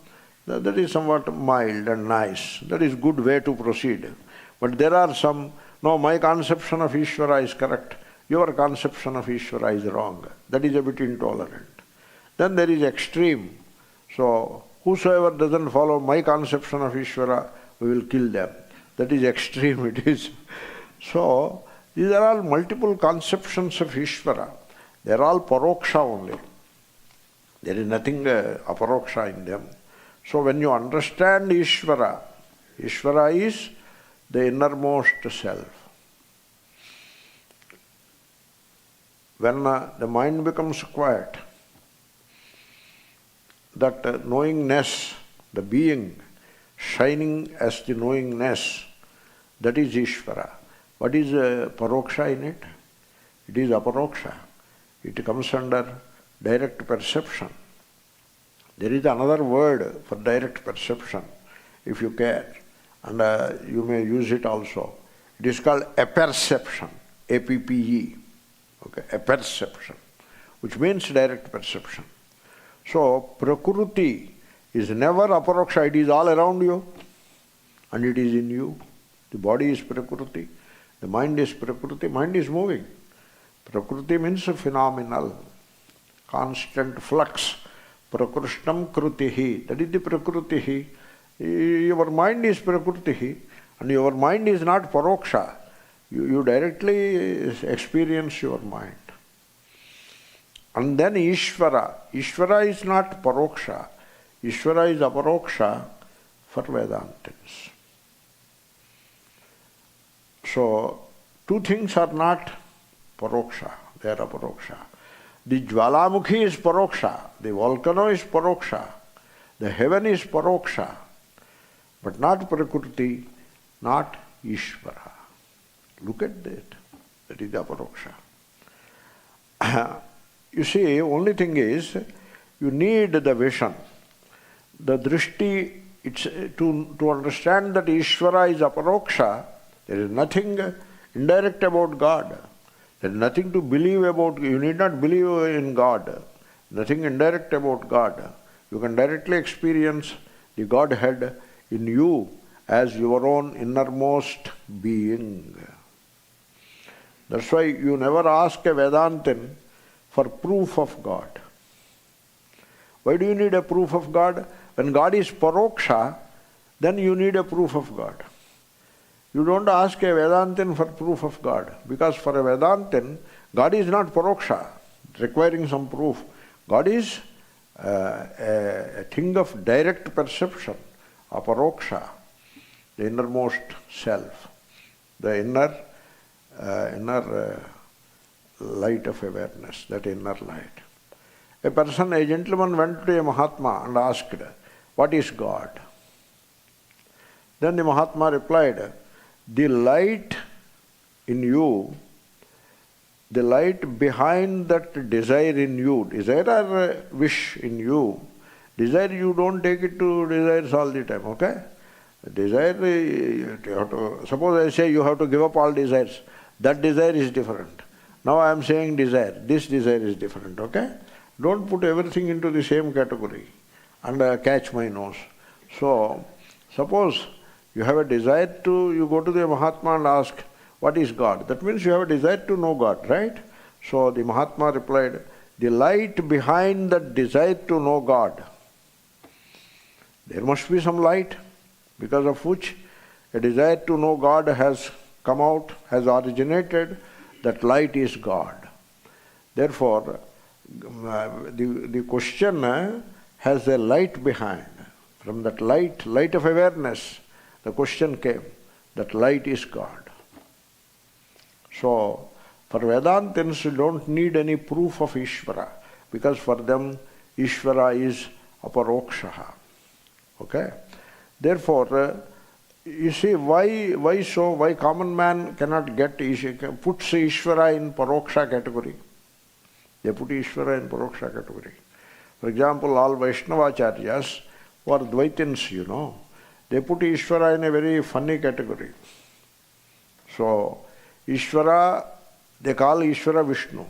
A: That is somewhat mild and nice. That is good way to proceed. But there are some, no, my conception of Ishvara is correct. Your conception of Ishvara is wrong. That is a bit intolerant. Then there is extreme. So, whosoever doesn't follow my conception of Ishvara, we will kill them. That is extreme, it is. So, these are all multiple conceptions of Ishvara. They are all paroksha only. There is nothing aparoksha in them. So, when you understand Ishvara, Ishvara is the innermost self. When the mind becomes quiet, that knowingness, the being, shining as the knowingness, that is Ishvara. What is paroksha in it? It is aparoksha. It comes under direct perception. There is another word for direct perception, if you care, and you may use it also. It is called apperception, A-P-P-E, okay, apperception, which means direct perception. So, Prakruti is never aparoksha, it is all around you, and it is in you. The body is Prakruti, the mind is Prakruti, mind is moving. Prakriti means phenomenal, constant flux. Prakrishtam krutihi, that is the Prakritihi. Your mind is Prakritihi, and your mind is not paroksha. You directly experience your mind. And then Ishvara. Ishvara is not paroksha. Ishvara is aparoksha for Vedantins. So, two things are not paroksha, they are aparoksha. The Jwalamukhi is paroksha, the volcano is paroksha, the heaven is paroksha, but not Prakriti, not Ishvara. Look at that. That is the aparoksha. You see, only thing is, you need the vision. The drishti, it's, to understand that Ishvara is aparoksha, there is nothing indirect about God. There is nothing to believe about. You need not believe in God. Nothing indirect about God. You can directly experience the Godhead in you as your own innermost being. That's why you never ask a Vedantin for proof of God. Why do you need a proof of God? When God is paroksha, then you need a proof of God. You don't ask a Vedantin for proof of God, because for a Vedantin, God is not paroksha, requiring some proof. God is a thing of direct perception, aparoksha, the innermost self, the inner light of awareness, that inner light. A gentleman went to a Mahatma and asked, "What is God?" Then the Mahatma replied, "The light in you, the light behind that desire in you, desire or wish in you, desire you don't take it to desires all the time, okay? Desire, you have to, suppose I say you have to give up all desires, that desire is different. Now I am saying desire, this desire is different, okay? Don't put everything into the same category and catch my nose. So, suppose you have a desire to, you go to the Mahatma and ask, "What is God?" That means you have a desire to know God, right? So the Mahatma replied, "The light behind that desire to know God, there must be some light because of which a desire to know God has come out, has originated. That light is God. Therefore, the question has a light behind. From that light of awareness, the question came, that light is God." So, for Vedantins, you don't need any proof of Ishvara, because for them, Ishvara is Aparokshaha. Okay? Therefore, you see, why so? Why common man cannot get puts Ishvara in Paroksha category? They put Ishvara in Paroksha category. For example, all Vaishnavacharyas who are Dvaitins, you know, they put Ishvara in a very funny category. So, Ishvara, they call Ishvara Vishnu.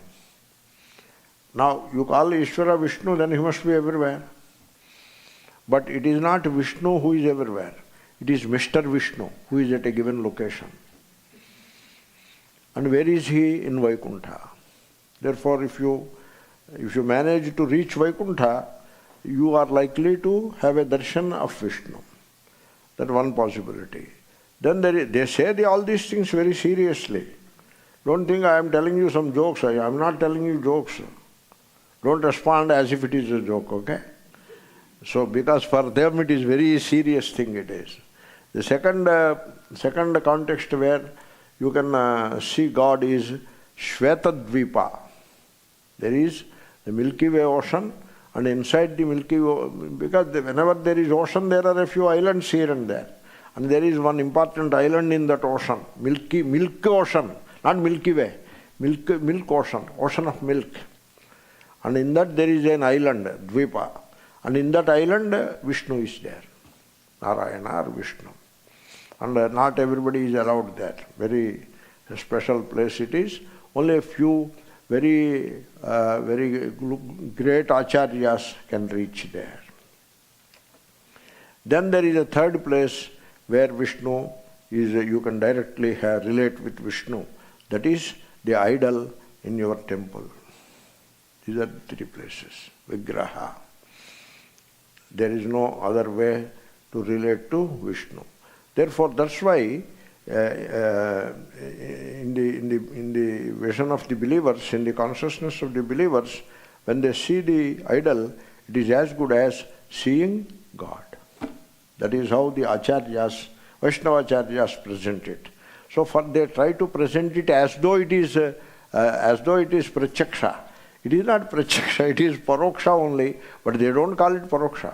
A: Now, you call Ishvara Vishnu, then he must be everywhere. But it is not Vishnu who is everywhere. It is Mr. Vishnu who is at a given location. And where is he? In Vaikuntha. Therefore, if you manage to reach Vaikuntha, you are likely to have a darshan of Vishnu. That one possibility. Then they say all these things very seriously. Don't think I am telling you some jokes. I am not telling you jokes. Don't respond as if it is a joke, okay? So, because for them it is very serious thing it is. The second context where you can see God is Shvetadvipa. There is the Milky Way ocean, and inside the Milky Way, because whenever there is ocean, there are a few islands here and there. And there is one important island in that ocean, Milk Ocean, not Milky Way, Milk Ocean, ocean of milk. And in that there is an island, Dvipa. And in that island, Vishnu is there, Narayana or Vishnu. And not everybody is allowed that. Very special place it is. Only a few very great acharyas can reach there. Then there is a third place where Vishnu is, you can directly relate with Vishnu. That is the idol in your temple. These are the three places. Vigraha. There is no other way to relate to Vishnu. Therefore, that's why in the vision of the believers, in the consciousness of the believers, when they see the idol, it is as good as seeing God. That is how the acharyas, Vaishnavacharyas present it. So they try to present it as though it is pratyaksha. It is not pratyaksha, it is paroksha only, but they don't call it paroksha.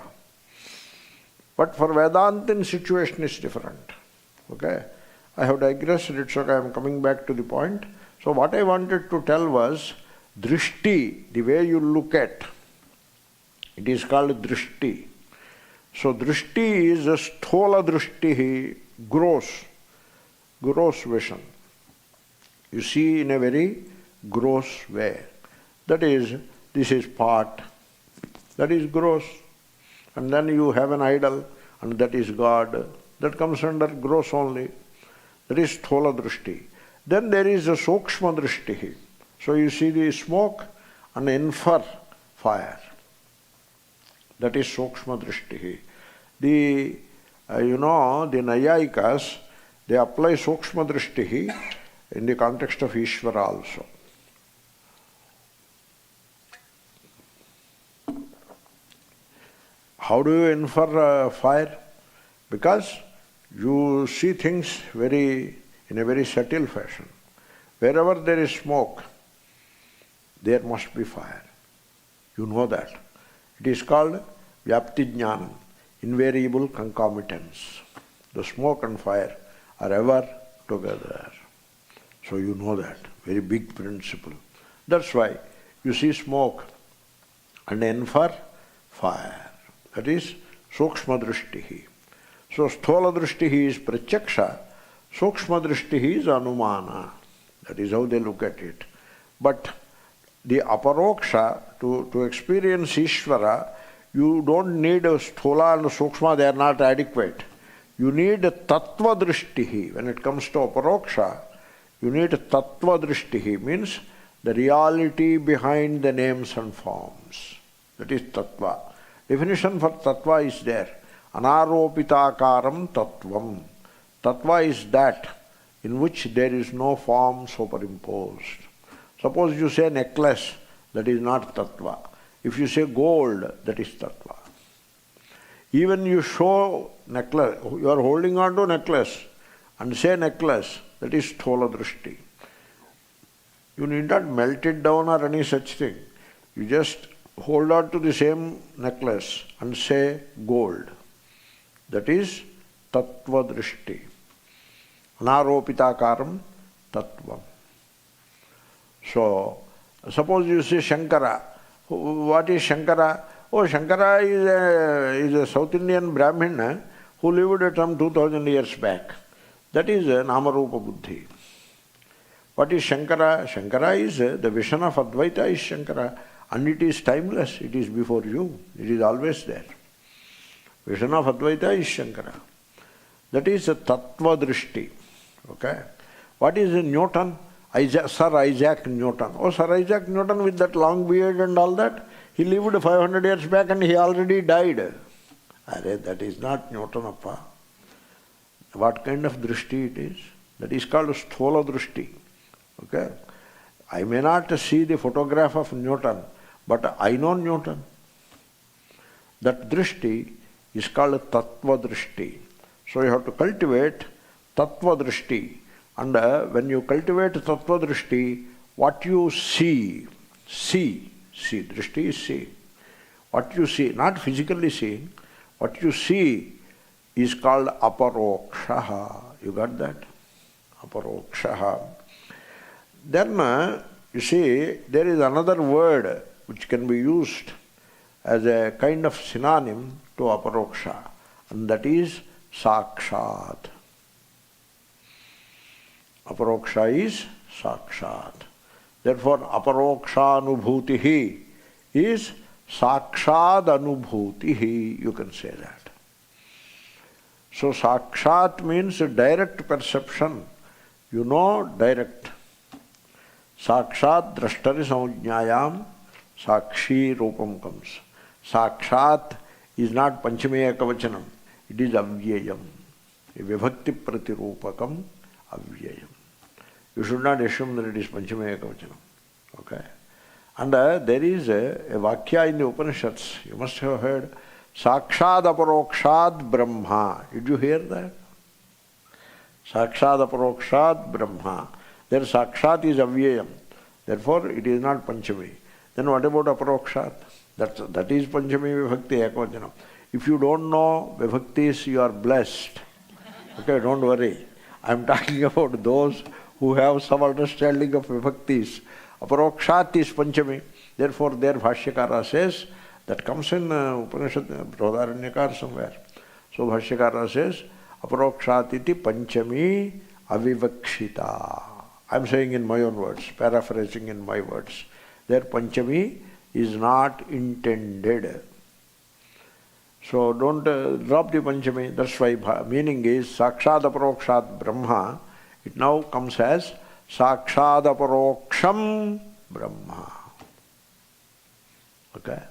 A: But for Vedantin, situation is different. Okay? I have digressed, it's okay, I am coming back to the point. So what I wanted to tell was, drishti, the way you look at, it is called drishti. So drishti is a sthola drishti, gross vision. You see in a very gross way. That is, this is part, that is gross. And then you have an idol, and that is God. That comes under gross only. That is sthola drishti. Then there is a sukshma drishti. So you see the smoke and infer fire. That is sukshma drishti. The Nayayikas, they apply sukshma drishti in the context of Ishvara also. How do you infer fire? Because you see things in a very subtle fashion. Wherever there is smoke, there must be fire. You know that. It is called Vyapti Jnanam, invariable concomitance. The smoke and fire are ever together. So you know that, very big principle. That's why you see smoke and N for fire. That is Sukshma Drishtihi. So Sthola Drishtihi is Pratyaksha, Sukshma Drishtihi is Anumana. That is how they look at it. But the Aparoksha, to experience Ishvara, you don't need a Sthola and Sukshma, they are not adequate. You need a Tattva Drishtihi. When it comes to Aparoksha, you need a Tattva Drishtihi, means the reality behind the names and forms. That is Tattva. Definition for Tattva is there. Anaropitakaram Tattvam. Tattva is that in which there is no form superimposed. Suppose you say necklace, that is not Tattva. If you say gold, that is Tattva. Even you show necklace, you are holding on to necklace and say necklace, that is Sthola Drishti. You need not melt it down or any such thing. You just hold on to the same necklace and say gold. That is Tattva Drishti. Anaropitakaram Tattvam. So, suppose you say Shankara. What is Shankara? Oh, Shankara is a South Indian Brahmin who lived some 2000 years back. That is Namarupa Buddhi. What is Shankara? Shankara is the vision of Advaita is Shankara, and it is timeless. It is before you. It is always there. Vision of Advaita is Shankara. That is a Tattva Drishti. Okay. What is Newton? Sir Isaac Newton. Oh, Sir Isaac Newton with that long beard and all that, he lived 500 years back and he already died. Arre, that is not Newton Appa. What kind of drishti it is? That is called Sthola Drishti. Okay? I may not see the photograph of Newton, but I know Newton. That drishti is called Tattva Drishti. So you have to cultivate Tattva Drishti. And when you cultivate Tattva Drishti, what you see, drishti is see. What you see, not physically seeing, what you see is called Aparokshaha. You got that? Aparokshaha. Then, you see, there is another word which can be used as a kind of synonym to Aparoksha, and that is Sakshat. Aparoksha is Sakshat. Therefore, Aparokshanubhuti is Sakshad Anubhuti. You can say that. So, Sakshat means direct perception. You know, direct. Sakshat drashtari samujñāyām sakshi rupam comes. Sakshat is not panchami ekavachanam. It is avyayam. A vibhakti pratirupakam avyayam. You should not assume that it is panchami ekavachanam. Okay? And there is a vakya in the Upanishads. You must have heard Sakshad Aparokshad Brahma. Did you hear that? Sakshad Aparokshad Brahma. There Sakshat is avyayam. Therefore, it is not panchami. Then what about Aparokshat? That is panchami vibhakti ekavachanam. If you don't know vibhaktis, you are blessed. Okay, don't worry. I am talking about those who have some understanding of vibhaktis. Aparokshat is panchami. Therefore, their Bhashyakara says, that comes in Upanishad, Brodharanyaka somewhere. So Bhashyakara says, Aparokshatiti panchami avivakshita. I am saying in my own words, paraphrasing in my words. Their panchami is not intended. So don't drop the panchami. That's why meaning is Sakshad Aparokshat Brahma. It now comes as Sakshad Aparoksham Brahma. Okay?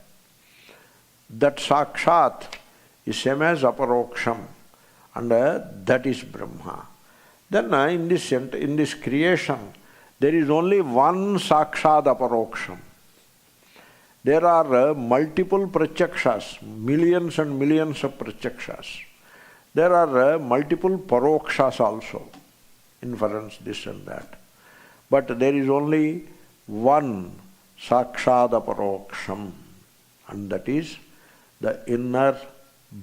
A: That Sakshat is same as Aparoksham, and that is Brahma. Then in this creation, there is only one Sakshad Aparoksham. There are multiple Pratyakshas, millions and millions of Pratyakshas. There are multiple Parokshas also, inference, this and that. But there is only one Sakshad Aparoksham. And that is the inner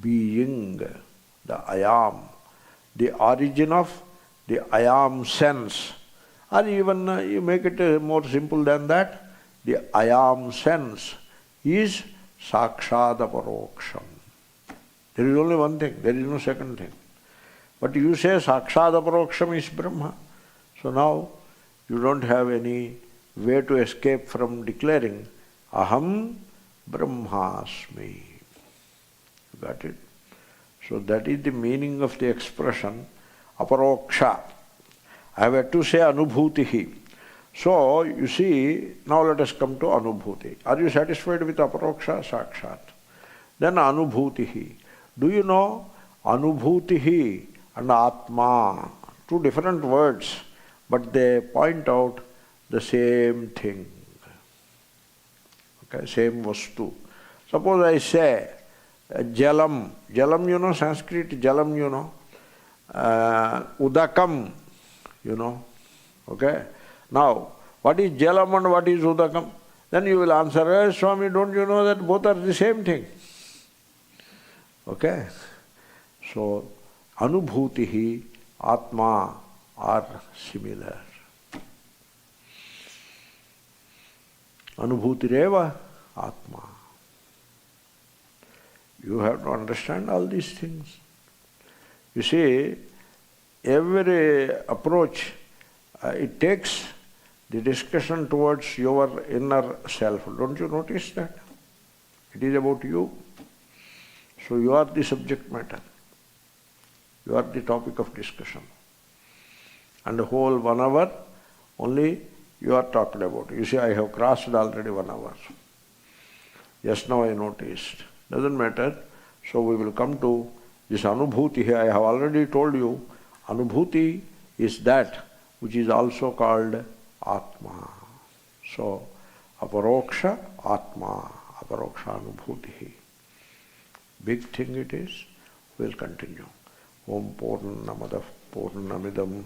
A: being, the I am, the origin of the I am sense. Or even you make it more simple than that, the I am sense is Sakshad Aparoksham. There is only one thing, there is no second thing. But you say Sakshad Aparoksham is Brahma. So now you don't have any way to escape from declaring Aham Brahmasmi. Got it? So that is the meaning of the expression Aparoksha. I have to say Anubhutihi. So you see, now let us come to Anubhuti. Are you satisfied with Aparoksha? Sakshat. Then Anubhutihi. Do you know Anubhutihi and Atma? Two different words, but they point out the same thing. Okay, same vastu. Suppose I say Jalam. Jalam, you know, Sanskrit, Jalam, you know. Udakam, you know. Okay. Now, what is Jalam and what is Udakam? Then you will answer, hey, Swami, don't you know that both are the same thing? Okay. So, Anubhutihi, Atma are similar. Anubhutireva, Atma. You have to understand all these things. You see, every approach, it takes the discussion towards your inner self. Don't you notice that? It is about you. So you are the subject matter. You are the topic of discussion. And the whole 1 hour only you are talking about. You see, I have crossed already 1 hour. Just now I noticed. Doesn't matter. So we will come to this Anubhuti here. I have already told you, Anubhuti is that which is also called Atma. So, Aparoksha Atma, Aparokshanubhuti. Big thing it is. We'll continue. Om Purnamadav Purnamidam